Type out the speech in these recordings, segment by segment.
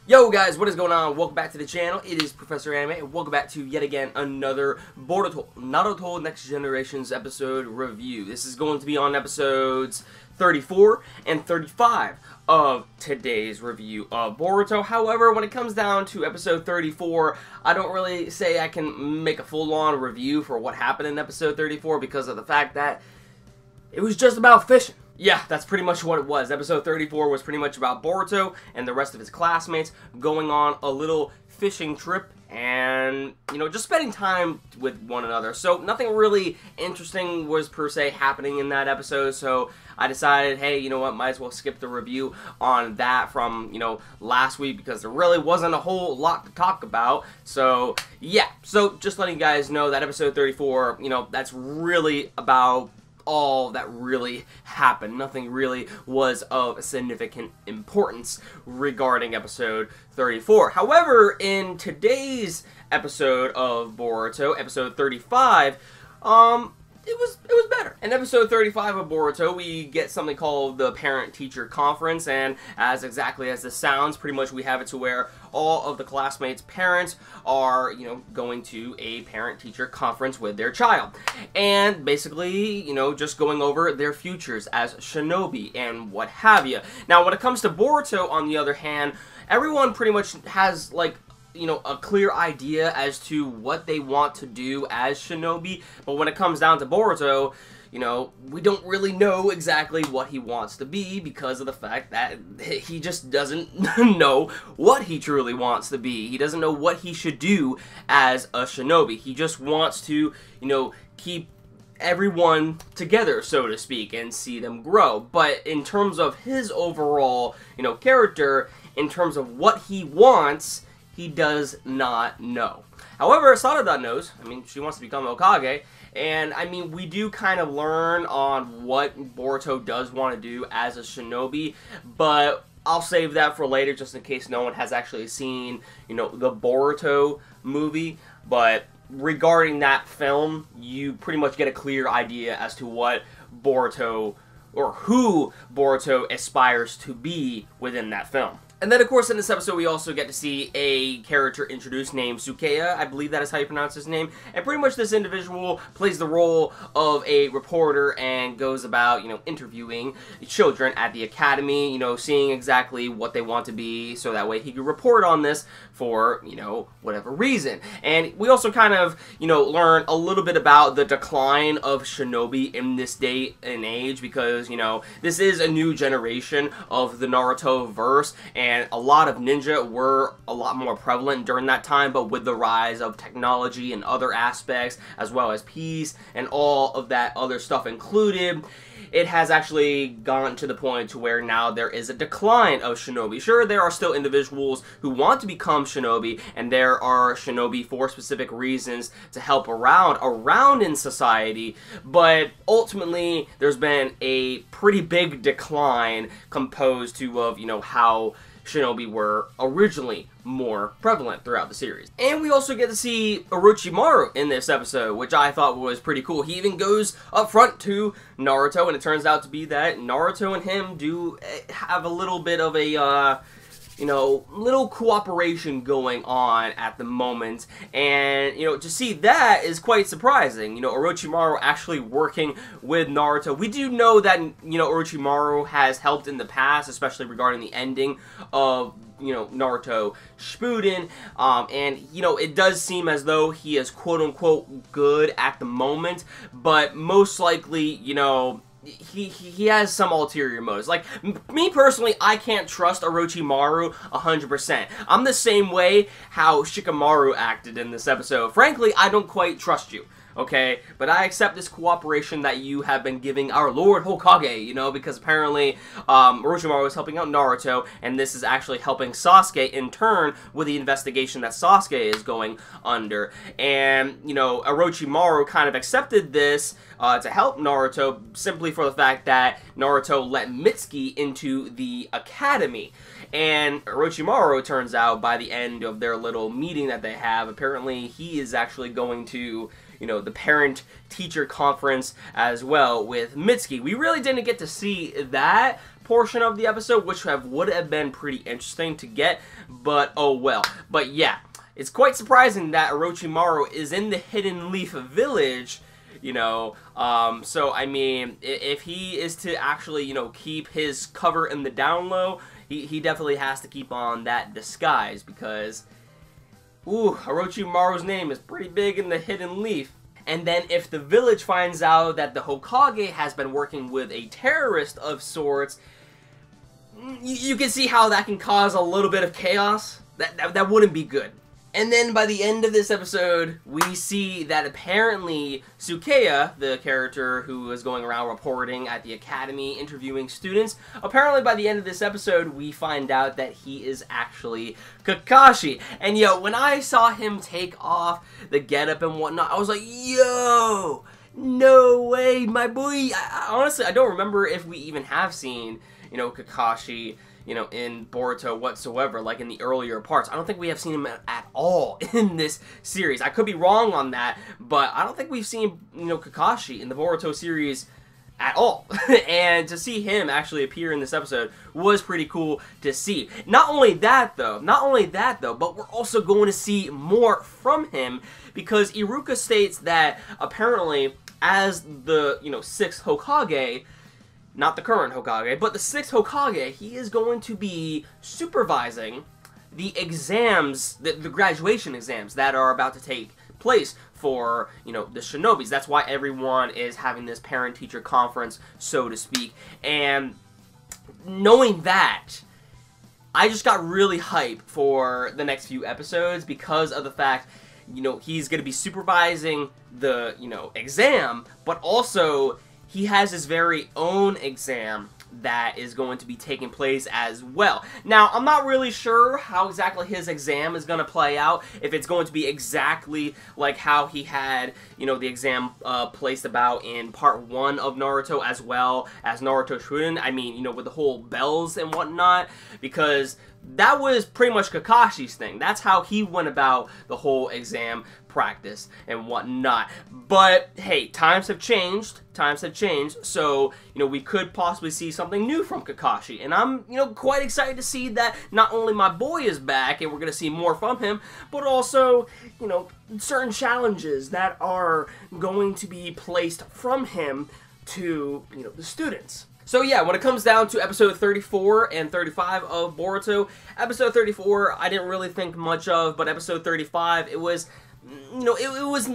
Yo guys, what is going on? Welcome back to the channel. It is Professor Anime, and welcome back to yet again another Boruto Naruto Next Generations episode review. This is going to be on episodes 34 and 35 of today's review of Boruto. However, when it comes down to episode 34, I don't really say I can make a full-on review for what happened in episode 34 because of the fact that it was just about fishing. Yeah, that's pretty much what it was. Episode 34 was pretty much about Boruto and the rest of his classmates going on a little fishing trip and, you know, just spending time with one another. So nothing really interesting was per se happening in that episode, so I decided, hey, you know what, might as well skip the review on that from, you know, last week because there really wasn't a whole lot to talk about. So, yeah. So, just letting you guys know that episode 34, you know, that's really about all that really happened. Nothing really was of significant importance regarding episode 34. However, in today's episode of Boruto, episode 35, it was better. In episode 35 of Boruto, we get something called the Parent-Teacher Conference, and as exactly as this sounds, pretty much we have it to where all of the classmates' parents are, you know, going to a parent-teacher conference with their child. And basically, you know, just going over their futures as shinobi and what have you. Now, when it comes to Boruto, on the other hand, everyone pretty much has, like, you know, a clear idea as to what they want to do as shinobi, but when it comes down to Boruto, you know, we don't really know exactly what he wants to be because of the fact that he just doesn't know what he truly wants to be. He doesn't know what he should do as a shinobi. He just wants to, you know, keep everyone together, so to speak, and see them grow. But in terms of his overall, you know, character, in terms of what he wants, he does not know. However, Sarada knows. I mean, she wants to become Hokage, and I mean, we do kind of learn on what Boruto does want to do as a shinobi, but I'll save that for later just in case no one has actually seen, you know, the Boruto movie. But regarding that film, you pretty much get a clear idea as to what Boruto, or who Boruto aspires to be within that film. And then, of course, in this episode, we also get to see a character introduced named Sukeya. I believe that is how you pronounce his name. And pretty much this individual plays the role of a reporter and goes about, you know, interviewing children at the academy, you know, seeing exactly what they want to be so that way he could report on this for, you know, whatever reason. And we also kind of, you know, learn a little bit about the decline of shinobi in this day and age because, you know, this is a new generation of the Naruto verse, and a lot of ninja were a lot more prevalent during that time, but with the rise of technology and other aspects, as well as peace and all of that other stuff included, it has actually gone to the point to where now there is a decline of shinobi. Sure, there are still individuals who want to become shinobi, and there are shinobi for specific reasons to help around in society, but ultimately there's been a pretty big decline composed to of, you know, how shinobi were originally more prevalent throughout the series. And we also get to see Orochimaru in this episode, which I thought was pretty cool. He even goes up front to Naruto, and it turns out to be that Naruto and him do have a little bit of a, you know, little cooperation going on at the moment, and, you know, to see that is quite surprising. You know, Orochimaru actually working with Naruto. We do know that, you know, Orochimaru has helped in the past, especially regarding the ending of, you know, Naruto Shippuden, and, you know, it does seem as though he is quote-unquote good at the moment, but most likely, you know, he has some ulterior motives. Like, me personally, I can't trust Orochimaru 100%. I'm the same way how Shikamaru acted in this episode. Frankly, I don't quite trust you, okay? But I accept this cooperation that you have been giving our Lord Hokage, you know, because apparently Orochimaru is helping out Naruto, and this is actually helping Sasuke in turn with the investigation that Sasuke is going under. And, you know, Orochimaru kind of accepted this to help Naruto simply for the fact that Naruto let Mitsuki into the academy. And Orochimaru, turns out, by the end of their little meeting that they have, apparently he is actually going to, the parent-teacher conference as well with Mitsuki. We really didn't get to see that portion of the episode, which would have been pretty interesting to get, but oh well. But yeah, it's quite surprising that Orochimaru is in the Hidden Leaf Village, so I mean, if he is to actually, keep his cover in the down low, he definitely has to keep on that disguise, because, ooh, Orochimaru's name is pretty big in the Hidden Leaf. And then if the village finds out that the Hokage has been working with a terrorist of sorts, you can see how that can cause a little bit of chaos. That wouldn't be good. And then by the end of this episode, we see that apparently Sukeya, the character who is going around reporting at the academy, interviewing students, apparently by the end of this episode, we find out that he is actually Kakashi. And yo, when I saw him take off the getup and whatnot, I was like, yo, no way, my boy. Honestly, I don't remember if we even have seen, Kakashi, in Boruto whatsoever, like in the earlier parts. I don't think we have seen him at all in this series. I could be wrong on that, but I don't think we've seen, Kakashi in the Boruto series at all. And to see him actually appear in this episode was pretty cool to see. Not only that though, but we're also going to see more from him, because Iruka states that apparently as the, 6th Hokage, not the current Hokage, but the 6th Hokage, he is going to be supervising the exams, the graduation exams that are about to take place for, the Shinobis. That's why everyone is having this parent-teacher conference, so to speak. And knowing that, I just got really hyped for the next few episodes because of the fact, he's going to be supervising the, exam, but also he has his very own exam that is going to be taking place as well. Now, I'm not really sure how exactly his exam is going to play out, if it's going to be exactly like how he had, the exam placed about in part 1 of Naruto, as well as Naruto Shippuden. I mean, with the whole bells and whatnot, because that was pretty much Kakashi's thing. That's how he went about the whole exam practice and whatnot. But hey, times have changed, so we could possibly see something new from Kakashi, and I'm quite excited to see that not only my boy is back and we're gonna see more from him, but also certain challenges that are going to be placed from him to the students. So yeah, when it comes down to episode 34 and 35 of Boruto, episode 34 I didn't really think much of, but episode 35, it was, it was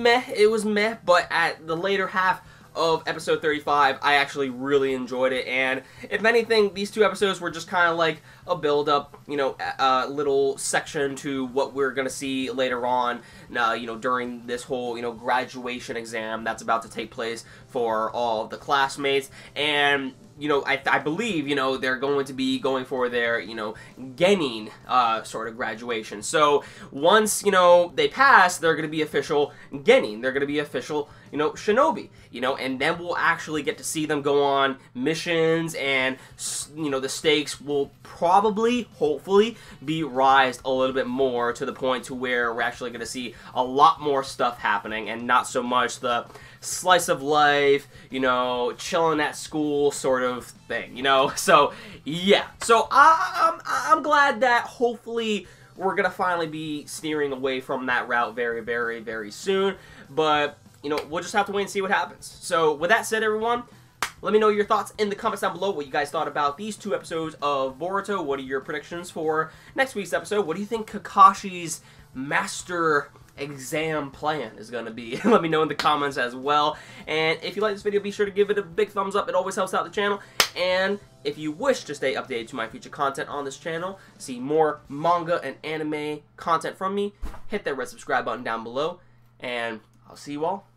meh, but at the later half of episode 35, I actually really enjoyed it, and if anything, these two episodes were just kind of like a build-up, a little section to what we're gonna see later on, during this whole, graduation exam that's about to take place for all of the classmates. And I believe, they're going to be going for their, Genin, sort of graduation. So, once, they pass, they're going to be official Genin. They're going to be official, Shinobi, and then we'll actually get to see them go on missions, and, the stakes will probably, hopefully, be raised a little bit more to the point to where we're actually going to see a lot more stuff happening, and not so much the slice of life, chilling at school sort of thing, So, yeah. So, I'm glad that hopefully we're going to finally be steering away from that route very, very, very soon. But, we'll just have to wait and see what happens. So, with that said, everyone, let me know your thoughts in the comments down below, what you guys thought about these two episodes of Boruto. What are your predictions for next week's episode? What do you think Kakashi's master exam plan is going to be? Let me know in the comments as well. And if you like this video, be sure to give it a big thumbs up. It always helps out the channel. And if you wish to stay updated to my future content on this channel, see more manga and anime content from me, hit that red subscribe button down below. And I'll see you all